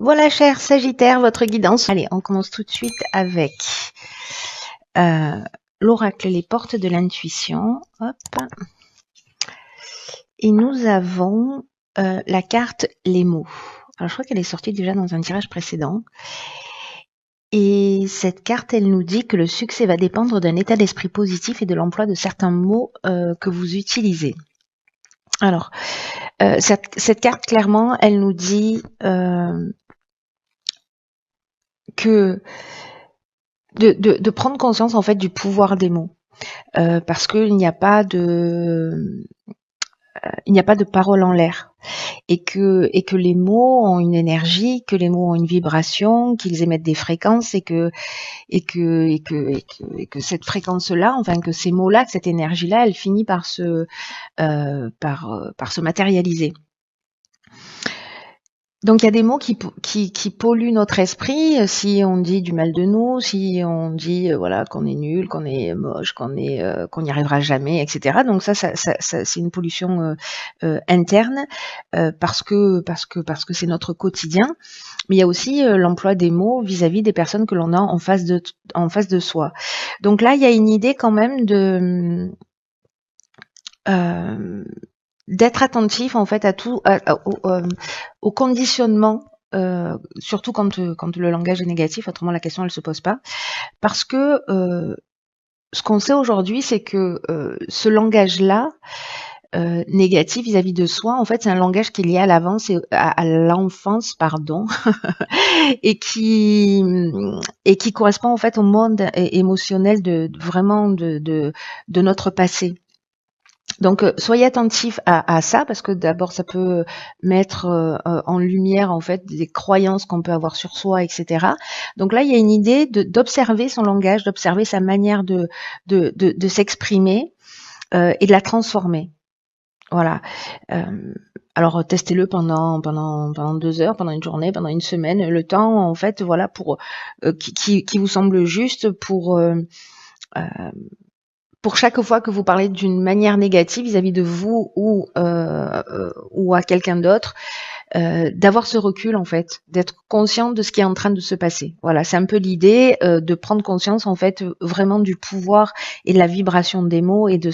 Voilà, cher Sagittaire, votre guidance. Allez, on commence tout de suite avec l'oracle, les portes de l'intuition. Hop. Et nous avons la carte les mots. Alors, je crois qu'elle est sortie déjà dans un tirage précédent. Et cette carte, elle nous dit que le succès va dépendre d'un état d'esprit positif et de l'emploi de certains mots que vous utilisez. Alors, cette carte, clairement, elle nous dit que de prendre conscience en fait du pouvoir des mots, parce qu'il n'y a pas de parole en l'air, et que les mots ont une énergie, que les mots ont une vibration, qu'ils émettent des fréquences, et que cette fréquence-là, enfin que ces mots-là, que cette énergie-là, elle finit par se matérialiser. Donc il y a des mots qui polluent notre esprit, si on dit du mal de nous, si on dit voilà qu'on est nul, qu'on est moche, qu'on n'y arrivera jamais, etc. Donc ça c'est une pollution interne, parce que c'est notre quotidien. Mais il y a aussi l'emploi des mots vis-à-vis des personnes que l'on a en face de soi. Donc là il y a une idée quand même de d'être attentif en fait à tout, au conditionnement, surtout quand le langage est négatif, autrement la question elle se pose pas. Parce que ce qu'on sait aujourd'hui, c'est que ce langage-là, négatif vis-à-vis de soi, en fait c'est un langage qui est lié à à l'enfance, pardon, et qui correspond en fait au monde émotionnel de notre passé. Donc, soyez attentifs à ça, parce que d'abord, ça peut mettre en lumière en fait des croyances qu'on peut avoir sur soi, etc. Donc là, il y a une idée d'observer son langage, d'observer sa manière de s'exprimer et de la transformer. Voilà. Alors testez-le pendant 2 heures, pendant une journée, pendant une semaine, le temps en fait, voilà, pour qui vous semble juste pour chaque fois que vous parlez d'une manière négative vis-à-vis de vous ou à quelqu'un d'autre, d'avoir ce recul en fait, d'être conscient de ce qui est en train de se passer. Voilà, c'est un peu l'idée de prendre conscience en fait vraiment du pouvoir et de la vibration des mots et de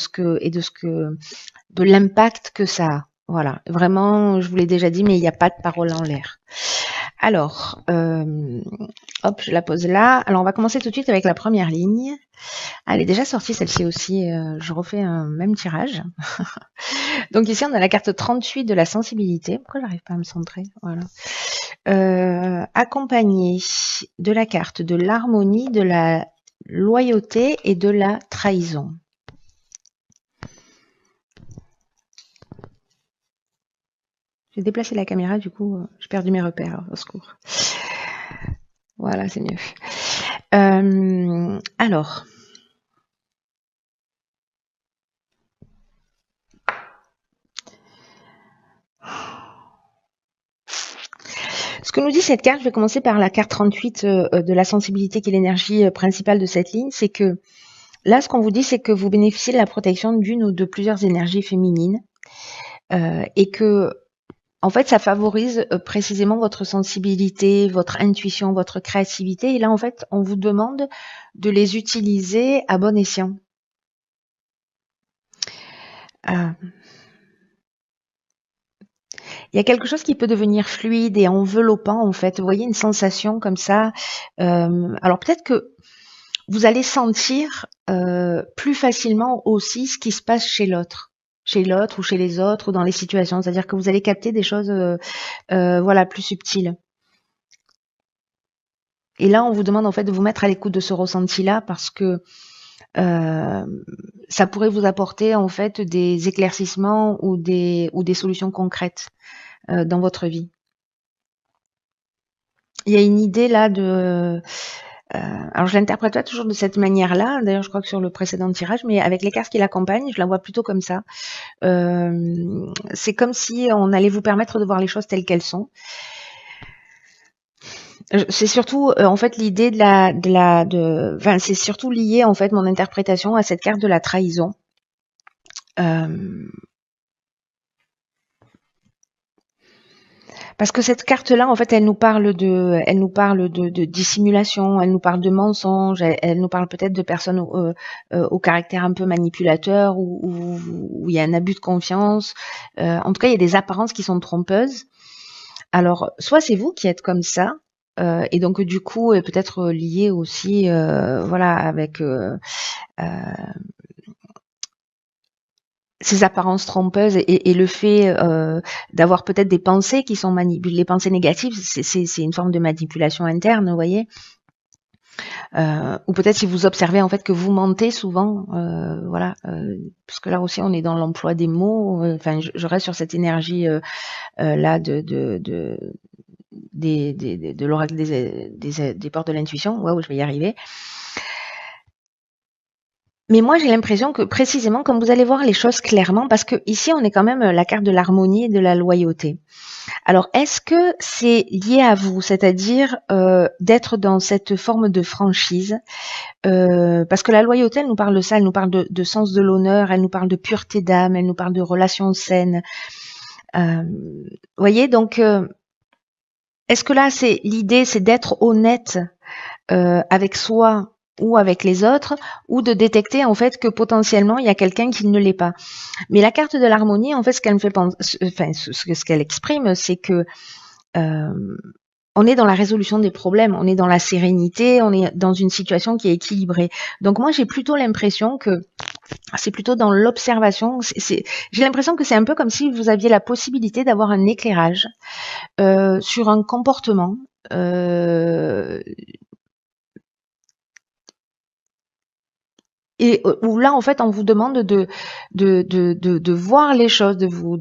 l'impact que ça a. Voilà, vraiment, je vous l'ai déjà dit, mais il n'y a pas de parole en l'air. Alors, hop, je la pose là. Alors, on va commencer tout de suite avec la première ligne. Elle est déjà sortie celle-ci aussi, je refais un même tirage. Donc ici on a la carte 38 de la sensibilité. Pourquoi j'arrive pas à me centrer? Voilà. Accompagnée de la carte de l'harmonie, de la loyauté et de la trahison. J'ai déplacé la caméra, du coup j'ai perdu mes repères, au secours. Voilà, c'est mieux. Alors, ce que nous dit cette carte, je vais commencer par la carte 38 de la sensibilité, qui est l'énergie principale de cette ligne, c'est que là, ce qu'on vous dit, c'est que vous bénéficiez de la protection d'une ou de plusieurs énergies féminines, et que, en fait, ça favorise précisément votre sensibilité, votre intuition, votre créativité. Et là, en fait, on vous demande de les utiliser à bon escient. Il y a quelque chose qui peut devenir fluide et enveloppant, en fait. Vous voyez, une sensation comme ça. Alors peut-être que vous allez sentir plus facilement aussi ce qui se passe chez l'autre ou chez les autres ou dans les situations. C'est-à-dire que vous allez capter des choses voilà, plus subtiles. Et là, on vous demande en fait de vous mettre à l'écoute de ce ressenti-là, parce que ça pourrait vous apporter en fait des éclaircissements ou des solutions concrètes dans votre vie. Il y a une idée là de... alors je l'interprète pas toujours de cette manière-là, d'ailleurs je crois que sur le précédent tirage, mais avec les cartes qui l'accompagnent, je la vois plutôt comme ça. C'est comme si on allait vous permettre de voir les choses telles qu'elles sont. C'est surtout en fait l'idée enfin, c'est surtout lié en fait mon interprétation à cette carte de la trahison. Parce que cette carte-là, en fait, elle nous parle de dissimulation, elle nous parle de mensonges, elle nous parle peut-être de personnes au caractère un peu manipulateur, où il y a un abus de confiance. En tout cas, il y a des apparences qui sont trompeuses. Alors, soit c'est vous qui êtes comme ça, et donc du coup, est peut-être lié aussi, voilà, avec ces apparences trompeuses et le fait d'avoir peut-être des pensées qui sont manipulées, les pensées négatives, c'est une forme de manipulation interne, vous voyez. Ou peut-être si vous observez en fait que vous mentez souvent, voilà, parce que là aussi on est dans l'emploi des mots. Enfin, je reste sur cette énergie là de l'oracle des portes de l'intuition. Waouh, je vais y arriver. Mais moi, j'ai l'impression que précisément, comme vous allez voir les choses clairement, parce que ici, on est quand même la carte de l'harmonie et de la loyauté. Alors, est-ce que c'est lié à vous, c'est-à-dire d'être dans cette forme de franchise, parce que la loyauté, elle nous parle de ça, elle nous parle de sens de l'honneur, elle nous parle de pureté d'âme, elle nous parle de relations saines. Voyez, donc, est-ce que là, c'est l'idée, c'est d'être honnête avec soi ou avec les autres, ou de détecter en fait que potentiellement il y a quelqu'un qui ne l'est pas. Mais la carte de l'harmonie, en fait, ce qu'elle me fait penser, enfin, ce qu'elle exprime, c'est que on est dans la résolution des problèmes, on est dans la sérénité, on est dans une situation qui est équilibrée. Donc moi, j'ai plutôt l'impression que c'est plutôt dans l'observation. J'ai l'impression que c'est un peu comme si vous aviez la possibilité d'avoir un éclairage sur un comportement. Et où là, en fait, on vous demande de voir les choses, de vous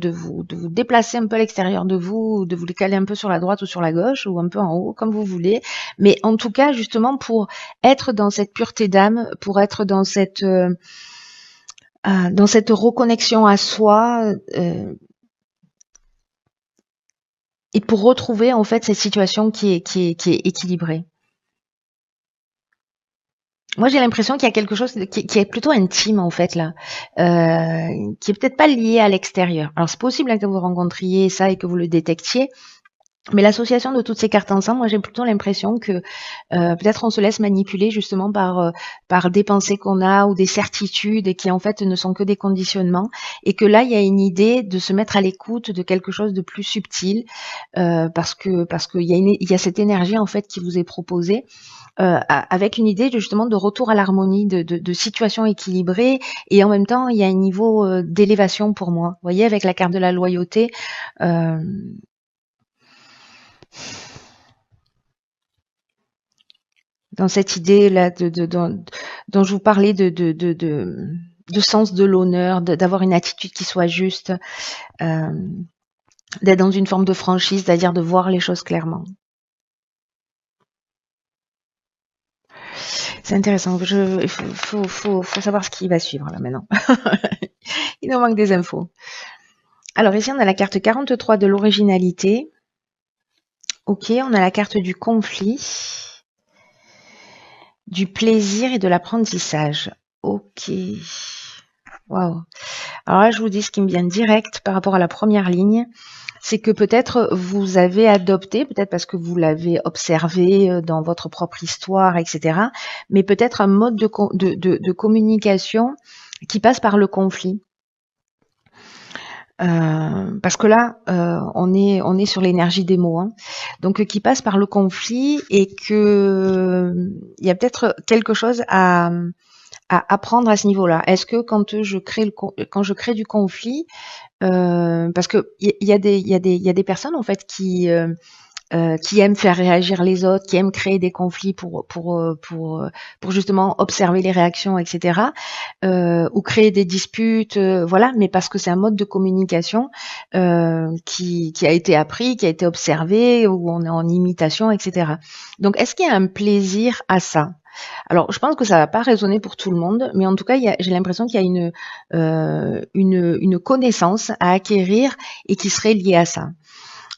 déplacer un peu à l'extérieur de vous, de vous décaler un peu sur la droite ou sur la gauche, ou un peu en haut, comme vous voulez. Mais en tout cas, justement, pour être dans cette pureté d'âme, pour être dans cette reconnexion à soi, et pour retrouver, en fait, cette situation qui est équilibrée. Moi, j'ai l'impression qu'il y a quelque chose qui est plutôt intime, en fait, là, qui est peut-être pas lié à l'extérieur. Alors, c'est possible que vous rencontriez ça et que vous le détectiez, mais l'association de toutes ces cartes ensemble, moi, j'ai plutôt l'impression que peut-être on se laisse manipuler justement par des pensées qu'on a ou des certitudes et qui, en fait, ne sont que des conditionnements, et que là, il y a une idée de se mettre à l'écoute de quelque chose de plus subtil, parce qu'il y a cette énergie, en fait, qui vous est proposée. Avec une idée justement de retour à l'harmonie, de situation équilibrée, et en même temps il y a un niveau d'élévation pour moi. Vous voyez, avec la carte de la loyauté, dans cette idée là dont je vous parlais de sens de l'honneur, d'avoir une attitude qui soit juste, d'être dans une forme de franchise, c'est-à-dire de voir les choses clairement. C'est intéressant. Il faut savoir ce qui va suivre là maintenant. Il nous manque des infos. Alors ici, on a la carte 43 de l'originalité. Ok, on a la carte du conflit, du plaisir et de l'apprentissage. Ok. Waouh. Alors là, je vous dis ce qui me vient direct par rapport à la première ligne. C'est que peut-être vous avez adopté, peut-être parce que vous l'avez observé dans votre propre histoire, etc., mais peut-être un mode de communication qui passe par le conflit. Parce que là, on est sur l'énergie des mots, hein. Donc qui passe par le conflit, et que il y a peut-être quelque chose à apprendre à ce niveau-là. Est-ce que quand je crée du conflit, parce que il y a des personnes en fait qui aiment faire réagir les autres, qui aiment créer des conflits pour justement observer les réactions, etc. Ou créer des disputes, voilà, mais parce que c'est un mode de communication qui a été appris, qui a été observé, où on est en imitation, etc. Donc, est-ce qu'il y a un plaisir à ça? Alors, je pense que ça va pas résonner pour tout le monde, mais en tout cas, j'ai l'impression qu'il y a une connaissance à acquérir et qui serait liée à ça.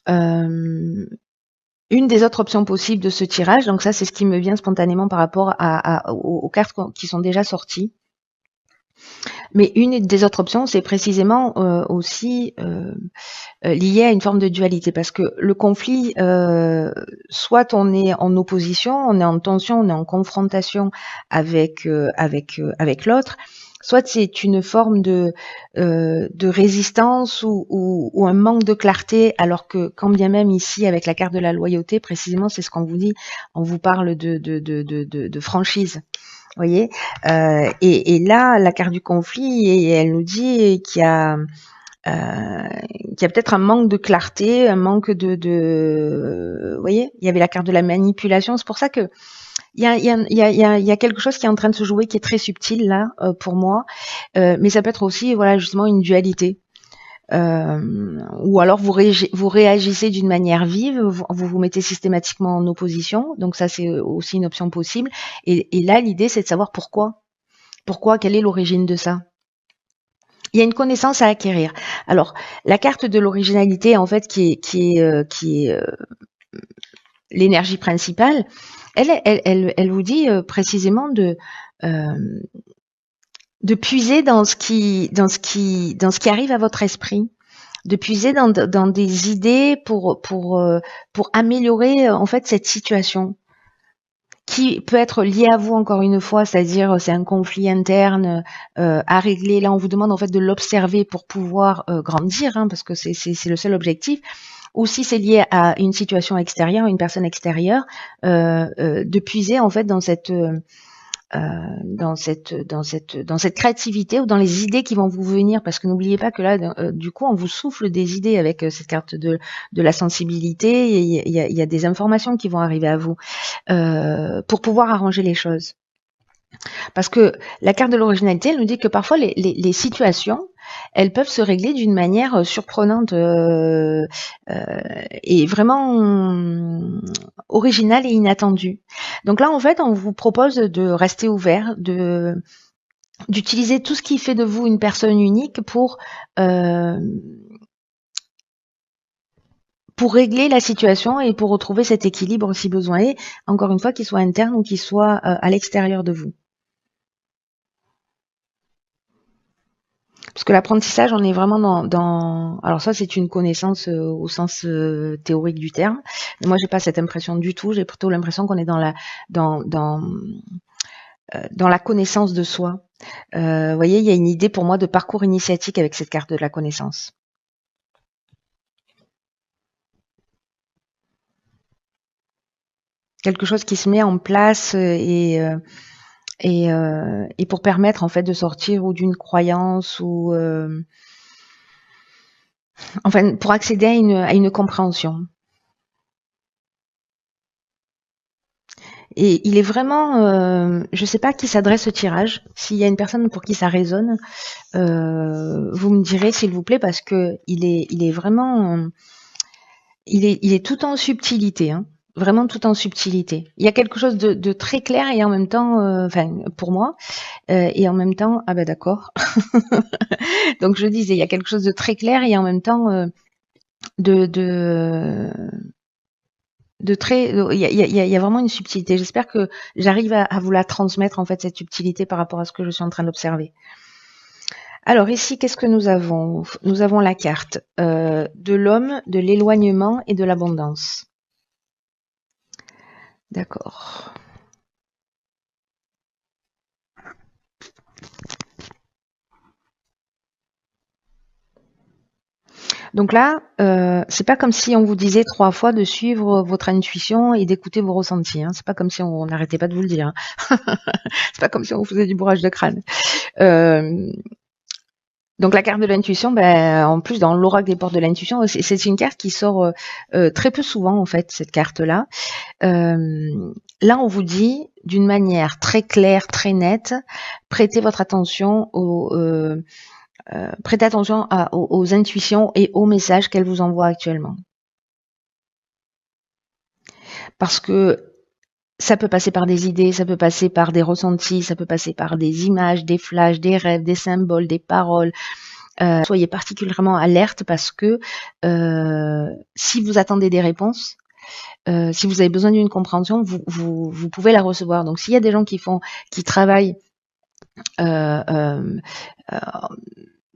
Une des autres options possibles de ce tirage, donc ça c'est ce qui me vient spontanément par rapport aux cartes qui sont déjà sorties, Mais une des autres options, c'est précisément aussi lié à une forme de dualité, parce que le conflit, soit on est en opposition, on est en tension, on est en confrontation avec l'autre, soit c'est une forme de résistance ou un manque de clarté, alors que quand bien même ici, avec la carte de la loyauté, précisément, c'est ce qu'on vous dit, on vous parle de franchise. Voyez, et là, la carte du conflit, et elle nous dit qu'il y a peut-être un manque de clarté, un manque vous voyez, il y avait la carte de la manipulation. C'est pour ça que il y a quelque chose qui est en train de se jouer, qui est très subtil là pour moi, mais ça peut être aussi voilà justement une dualité. Ou alors vous réagissez d'une manière vive, vous mettez systématiquement en opposition, donc ça c'est aussi une option possible. Et là l'idée c'est de savoir pourquoi. Pourquoi, quelle est l'origine de ça? Il y a une connaissance à acquérir. Alors, la carte de l'originalité, en fait, qui est l'énergie principale, elle vous dit précisément de puiser dans ce qui arrive à votre esprit, de puiser dans des idées pour améliorer en fait cette situation, qui peut être lié à vous encore une fois, c'est-à-dire c'est un conflit interne à régler. Là, on vous demande en fait de l'observer pour pouvoir grandir, hein, parce que c'est le seul objectif. Ou si c'est lié à une situation extérieure, une personne extérieure, de puiser en fait dans cette créativité ou dans les idées qui vont vous venir, parce que n'oubliez pas que là, du coup, on vous souffle des idées avec cette carte de la sensibilité. Il y a des informations qui vont arriver à vous pour pouvoir arranger les choses. Parce que la carte de l'originalité, elle nous dit que parfois les situations, elles peuvent se régler d'une manière surprenante et vraiment originale et inattendue. Donc là, en fait, on vous propose de rester ouvert, d'utiliser tout ce qui fait de vous une personne unique pour régler la situation et pour retrouver cet équilibre si besoin est, encore une fois, qu'il soit interne ou qu'il soit à l'extérieur de vous. Parce que l'apprentissage, on est vraiment dans... Alors ça, c'est une connaissance au sens théorique du terme. Mais moi, j'ai pas cette impression du tout. J'ai plutôt l'impression qu'on est dans la connaissance de soi. Vous voyez, il y a une idée pour moi de parcours initiatique avec cette carte de la connaissance. Quelque chose qui se met en place et pour permettre en fait de sortir ou d'une croyance ou enfin pour accéder à une compréhension. Et il est vraiment, je sais pas à qui s'adresse ce tirage. S'il y a une personne pour qui ça résonne, vous me direz s'il vous plaît, parce que il est vraiment, il est tout en subtilité, hein. Vraiment tout en subtilité. Il y a quelque chose de très clair et en même temps, enfin pour moi, et en même temps, ah ben d'accord. Donc je disais, il y a quelque chose de très clair et en même temps de très, il y a vraiment une subtilité. J'espère que j'arrive à vous la transmettre en fait, cette subtilité par rapport à ce que je suis en train d'observer. Alors ici, qu'est-ce que nous avons? Nous avons la carte de l'homme, de l'éloignement et de l'abondance. D'accord. Donc là, c'est pas comme si on vous disait 3 fois de suivre votre intuition et d'écouter vos ressentis, hein. C'est pas comme si on n'arrêtait pas de vous le dire, hein. C'est pas comme si on vous faisait du bourrage de crâne. Donc la carte de l'intuition, en plus dans l'oracle des portes de l'intuition, c'est une carte qui sort très peu souvent en fait, cette carte-là. Là, on vous dit d'une manière très claire, très nette, prêtez votre attention prêtez attention aux intuitions et aux messages qu'elle vous envoie actuellement. Parce que ça peut passer par des idées, ça peut passer par des ressentis, ça peut passer par des images, des flashs, des rêves, des symboles, des paroles. Soyez particulièrement alerte parce que si vous attendez des réponses, si vous avez besoin d'une compréhension, vous pouvez la recevoir. Donc s'il y a des gens qui travaillent euh, euh, euh,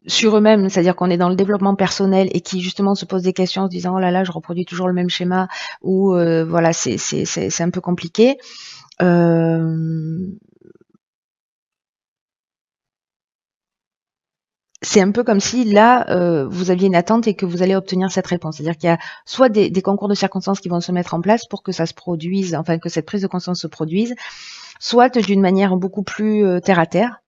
sur eux-mêmes, c'est-à-dire qu'on est dans le développement personnel et qui justement se posent des questions en se disant oh là là, je reproduis toujours le même schéma ou voilà, c'est un peu compliqué. C'est un peu comme si là, vous aviez une attente et que vous allez obtenir cette réponse. C'est-à-dire qu'il y a soit des concours de circonstances qui vont se mettre en place pour que ça se produise, enfin que cette prise de conscience se produise, soit d'une manière beaucoup plus terre à terre.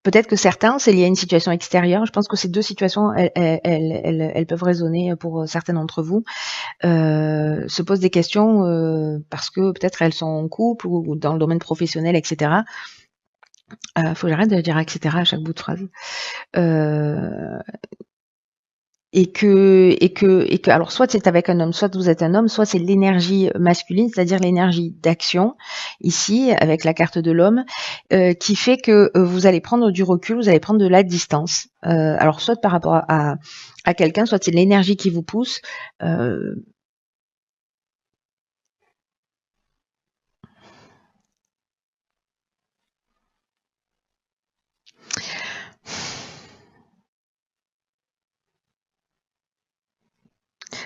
Peut-être que certains, c'est lié à une situation extérieure. Je pense que ces deux situations, elles peuvent résonner pour certains d'entre vous. Se posent des questions parce que peut-être elles sont en couple ou dans le domaine professionnel, etc. Faut que j'arrête de dire etc. à chaque bout de phrase. Et que alors soit c'est avec un homme, soit vous êtes un homme, soit c'est l'énergie masculine, c'est-à-dire l'énergie d'action ici avec la carte de l'homme, qui fait que vous allez prendre du recul, vous allez prendre de la distance. Alors soit par rapport à quelqu'un, soit c'est l'énergie qui vous pousse.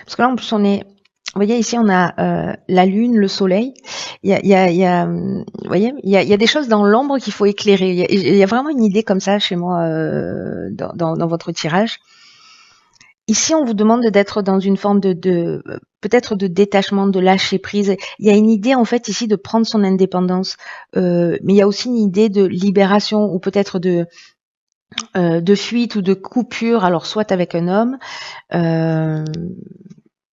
Parce que là en plus on est, vous voyez ici on a la lune, le soleil. Vous voyez, il y a des choses dans l'ombre qu'il faut éclairer. Il y a vraiment une idée comme ça chez moi dans votre tirage. Ici, on vous demande d'être dans une forme de peut-être de détachement, de lâcher prise. Il y a une idée en fait ici de prendre son indépendance, mais il y a aussi une idée de libération ou peut-être de fuite ou de coupure. Alors soit avec un homme.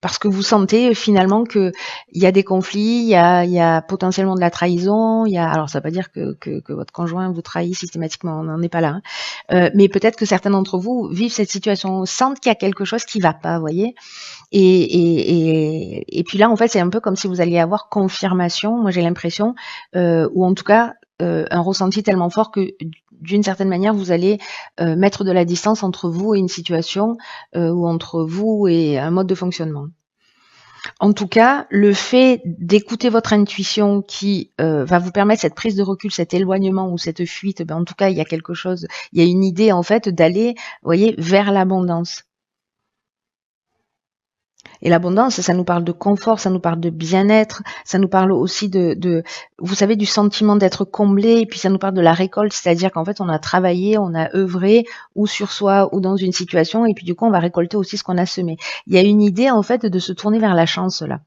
Parce que vous sentez finalement que il y a des conflits, il y a potentiellement de la trahison, alors ça veut pas dire que votre conjoint vous trahit systématiquement, on n'en est pas là, hein. Mais peut-être que certains d'entre vous vivent cette situation, sentent qu'il y a quelque chose qui va pas, vous voyez. Et puis là, en fait, c'est un peu comme si vous alliez avoir confirmation, moi j'ai l'impression, ou en tout cas un ressenti tellement fort que d'une certaine manière, vous allez mettre de la distance entre vous et une situation ou entre vous et un mode de fonctionnement. En tout cas, le fait d'écouter votre intuition qui va vous permettre cette prise de recul, cet éloignement ou cette fuite, ben en tout cas, il y a quelque chose, il y a une idée en fait d'aller, vous voyez, vers l'abondance. Et l'abondance, ça nous parle de confort, ça nous parle de bien-être, ça nous parle aussi vous savez, du sentiment d'être comblé, et puis ça nous parle de la récolte, c'est-à-dire qu'en fait, on a travaillé, on a œuvré, ou sur soi, ou dans une situation, et puis du coup, on va récolter aussi ce qu'on a semé. Il y a une idée, en fait, de se tourner vers la chance, là.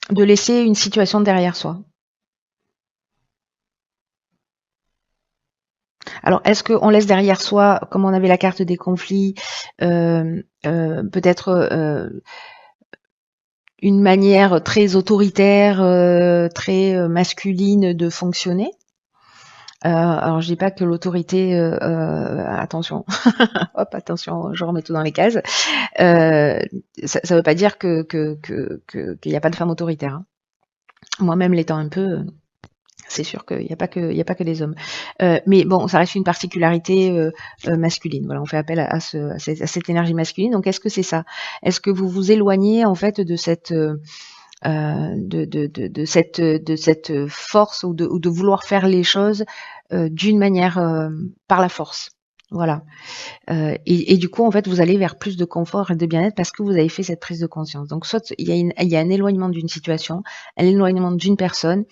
De laisser une situation derrière soi. Alors, est-ce qu'on laisse derrière soi, comme on avait la carte des conflits, peut-être une manière très autoritaire, très masculine de fonctionner. Alors je dis pas que l'autorité, attention, hop, attention, je remets tout dans les cases. Ça veut pas dire qu'il n'y a pas de femme autoritaire, hein. Moi-même l'étant un peu, c'est sûr qu'il n'y a pas que des hommes. Mais bon, ça reste une particularité masculine. Voilà, on fait appel à cette énergie masculine. Donc, est-ce que c'est ça? Est-ce que vous vous éloignez en fait de cette de cette force ou de vouloir faire les choses d'une manière par la force? Voilà. Et du coup, en fait, vous allez vers plus de confort et de bien-être parce que vous avez fait cette prise de conscience. Donc, soit il y a un éloignement d'une situation, un éloignement d'une personne,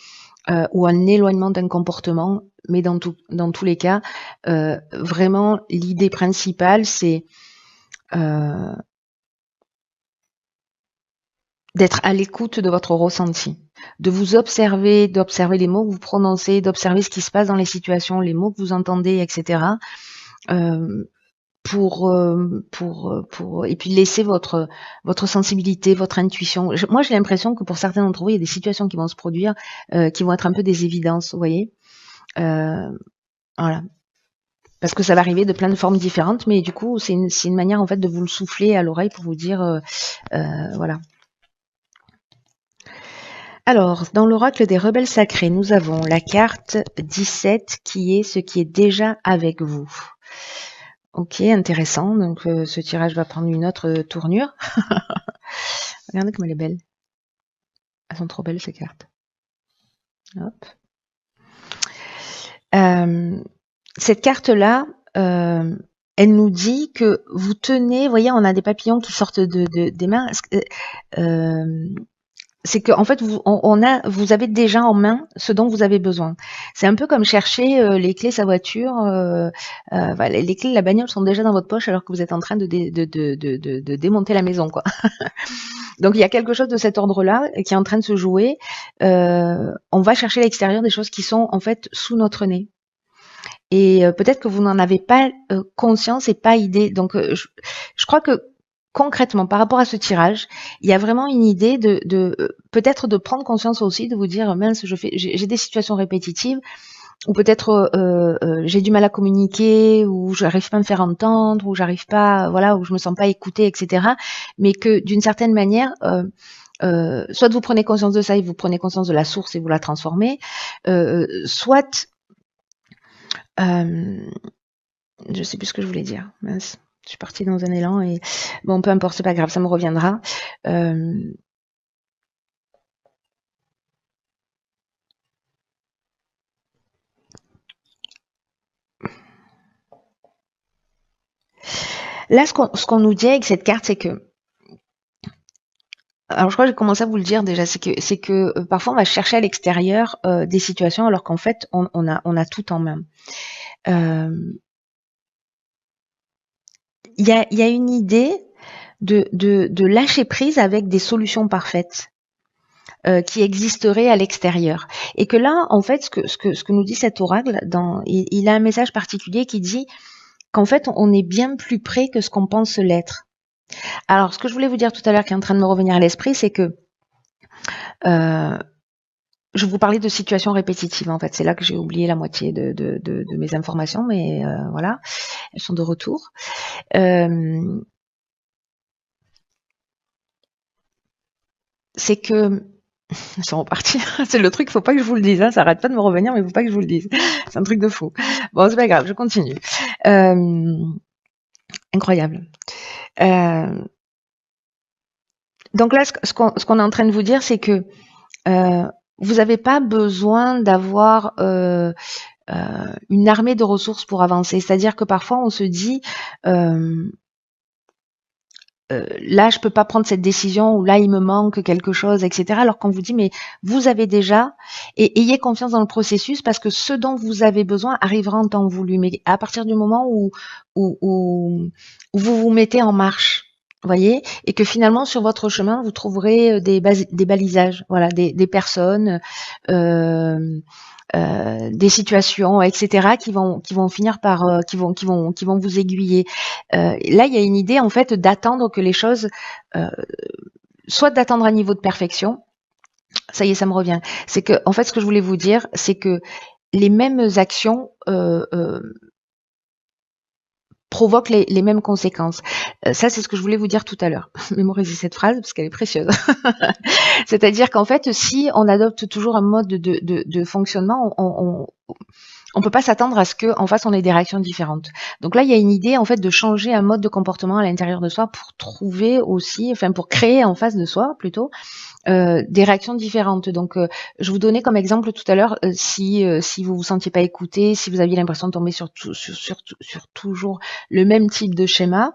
ou un éloignement d'un comportement, mais dans tous les cas, vraiment l'idée principale, c'est d'être à l'écoute de votre ressenti, de vous observer, d'observer les mots que vous prononcez, d'observer ce qui se passe dans les situations, les mots que vous entendez, etc. Et puis laisser votre sensibilité, votre intuition. Moi, j'ai l'impression que pour certains d'entre vous, il y a des situations qui vont se produire, qui vont être un peu des évidences, vous voyez. Voilà. Parce que ça va arriver de plein de formes différentes, mais du coup, c'est une manière en fait de vous le souffler à l'oreille pour vous dire, voilà. Alors, dans l'oracle des rebelles sacrés, nous avons la carte 17 qui est ce qui est déjà avec vous. Ok, intéressant. Donc, ce tirage va prendre une autre tournure. Regardez comme elle est belle. Elles sont trop belles ces cartes. Hop. Cette carte-là, elle nous dit que vous tenez, vous voyez, on a des papillons qui sortent des mains. C'est que en fait, vous avez déjà en main ce dont vous avez besoin. C'est un peu comme chercher les clés de sa voiture. Voilà, les clés de la bagnole sont déjà dans votre poche alors que vous êtes en train de démonter la maison, quoi. Donc il y a quelque chose de cet ordre-là qui est en train de se jouer. On va chercher à l'extérieur des choses qui sont en fait sous notre nez. Et peut-être que vous n'en avez pas conscience et pas idée. Donc je crois que concrètement, par rapport à ce tirage, il y a vraiment une idée de peut-être de prendre conscience aussi, de vous dire mince, j'ai des situations répétitives, ou peut-être j'ai du mal à communiquer, ou j'arrive pas à me faire entendre, ou j'arrive pas, voilà, ou je me sens pas écoutée, etc. Mais que d'une certaine manière, soit vous prenez conscience de ça et vous prenez conscience de la source et vous la transformez, soit je sais plus ce que je voulais dire. Mince. Je suis partie dans un élan et bon, peu importe, c'est pas grave, ça me reviendra. Là, ce qu'on nous dit avec cette carte, c'est que, alors je crois que j'ai commencé à vous le dire déjà, c'est que parfois on va chercher à l'extérieur des situations alors qu'en fait on a tout en main. Il y a une idée de lâcher prise avec des solutions parfaites. Qui existeraient à l'extérieur. Et que là, en fait, ce que nous dit cet oracle, il a un message particulier qui dit qu'en fait, on est bien plus près que ce qu'on pense l'être. Alors, ce que je voulais vous dire tout à l'heure, qui est en train de me revenir à l'esprit, c'est que je vous parlais de situations répétitives, en fait. C'est là que j'ai oublié la moitié de mes informations, mais voilà, elles sont de retour. C'est que ils sont repartis. C'est le truc, faut pas que je vous le dise. Hein. Ça arrête pas de me revenir, mais il faut pas que je vous le dise. C'est un truc de fou. Bon, c'est pas grave, je continue. Incroyable. Donc là, ce qu'on est en train de vous dire, c'est que vous n'avez pas besoin d'avoir une armée de ressources pour avancer. C'est-à-dire que parfois, on se dit là, je peux pas prendre cette décision, ou là, il me manque quelque chose, etc. Alors qu'on vous dit, mais vous avez déjà, et ayez confiance dans le processus, parce que ce dont vous avez besoin arrivera en temps voulu. Mais à partir du moment où vous vous mettez en marche, voyez, et que finalement, sur votre chemin, vous trouverez des balisages, voilà, des personnes, des situations, etc., qui vont finir par, qui vont vous aiguiller. Là, il y a une idée en fait d'attendre que les choses, soit d'attendre un niveau de perfection. Ça y est, ça me revient. C'est que, en fait, ce que je voulais vous dire, c'est que les mêmes actions provoquent les mêmes conséquences. Ça, c'est ce que je voulais vous dire tout à l'heure. Mémorisez cette phrase parce qu'elle est précieuse. C'est-à-dire qu'en fait, si on adopte toujours un mode de fonctionnement, on peut pas s'attendre à ce qu'en face on ait des réactions différentes. Donc là, il y a une idée en fait de changer un mode de comportement à l'intérieur de soi pour trouver aussi, enfin pour créer en face de soi plutôt des réactions différentes. Donc, je vous donnais comme exemple tout à l'heure, si vous vous sentiez pas écouté, si vous aviez l'impression de tomber sur toujours le même type de schéma,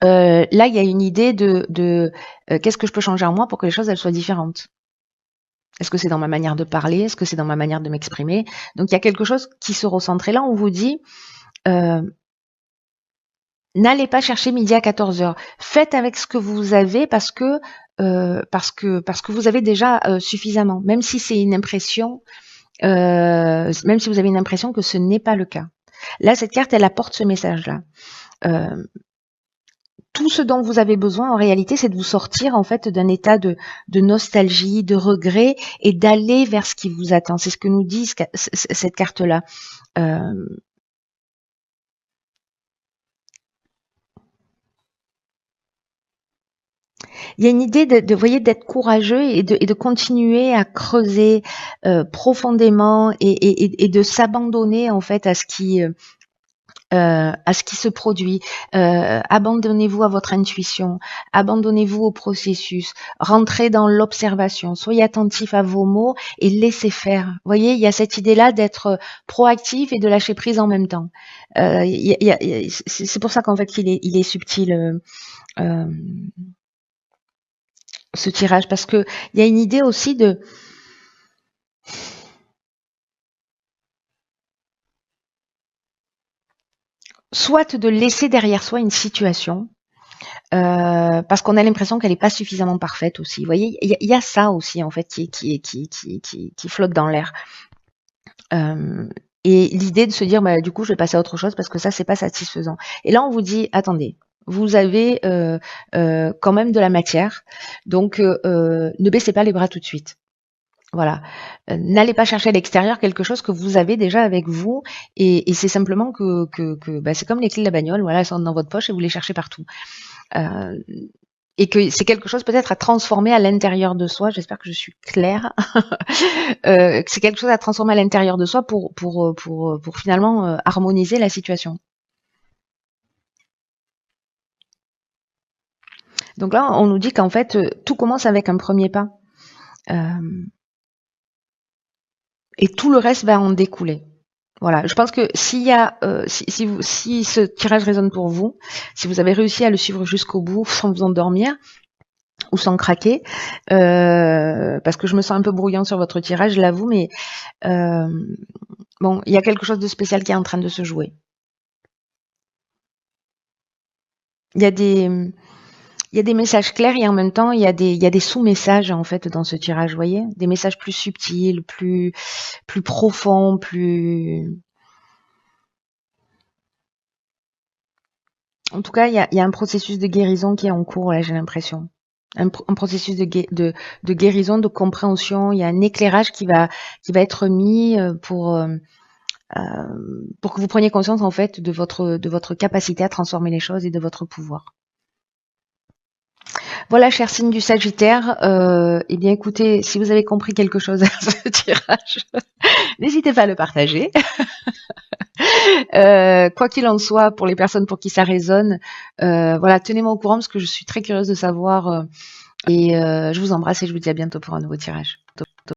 là, il y a une idée de qu'est-ce que je peux changer en moi pour que les choses elles soient différentes. Est-ce que c'est dans ma manière de parler? Est-ce que c'est dans ma manière de m'exprimer? Donc, il y a quelque chose qui se recentre. Et là, on vous dit, n'allez pas chercher midi à 14h. Faites avec ce que vous avez parce que vous avez déjà suffisamment. Même si c'est une impression, même si vous avez une impression que ce n'est pas le cas. Là, cette carte, elle apporte ce message-là. Tout ce dont vous avez besoin, en réalité, c'est de vous sortir en fait d'un état de nostalgie, de regret, et d'aller vers ce qui vous attend. C'est ce que nous dit cette carte-là. Il y a une idée voyez, d'être courageux et de continuer à creuser profondément et de s'abandonner en fait à ce qui à ce qui se produit. Abandonnez-vous à votre intuition, abandonnez-vous au processus, rentrez dans l'observation, soyez attentif à vos mots et laissez faire. Vous voyez, il y a cette idée-là d'être proactif et de lâcher prise en même temps. C'est pour ça qu'en fait il est subtil ce tirage, parce que il y a une idée aussi de soit de laisser derrière soi une situation, parce qu'on a l'impression qu'elle n'est pas suffisamment parfaite aussi. Vous voyez, il y a ça aussi en fait qui flotte dans l'air. Et l'idée de se dire, bah, du coup, je vais passer à autre chose parce que ça, c'est pas satisfaisant. Et là, on vous dit, attendez, vous avez quand même de la matière, donc ne baissez pas les bras tout de suite. Voilà. N'allez pas chercher à l'extérieur quelque chose que vous avez déjà avec vous, et c'est simplement que bah, c'est comme les clés de la bagnole, voilà, elles sont dans votre poche et vous les cherchez partout. Et que c'est quelque chose peut-être à transformer à l'intérieur de soi. J'espère que je suis claire. C'est quelque chose à transformer à l'intérieur de soi pour finalement harmoniser la situation. Donc là, on nous dit qu'en fait, tout commence avec un premier pas. Et tout le reste va en découler. Voilà, je pense que s'il y a, si ce tirage résonne pour vous, si vous avez réussi à le suivre jusqu'au bout sans vous endormir ou sans craquer, parce que je me sens un peu brouillant sur votre tirage, je l'avoue, mais bon, il y a quelque chose de spécial qui est en train de se jouer. Il y a des messages clairs et en même temps il y a des sous-messages en fait dans ce tirage, vous voyez, des messages plus subtils, plus profonds, plus. En tout cas, il y a un processus de guérison qui est en cours là, j'ai l'impression. Un processus de guérison, de compréhension. Il y a un éclairage qui va être mis pour que vous preniez conscience en fait de votre capacité à transformer les choses et de votre pouvoir. Voilà, cher signe du Sagittaire, eh bien écoutez, si vous avez compris quelque chose à ce tirage, n'hésitez pas à le partager. Quoi qu'il en soit, pour les personnes pour qui ça résonne, voilà, tenez-moi au courant parce que je suis très curieuse de savoir. Et je vous embrasse et je vous dis à bientôt pour un nouveau tirage.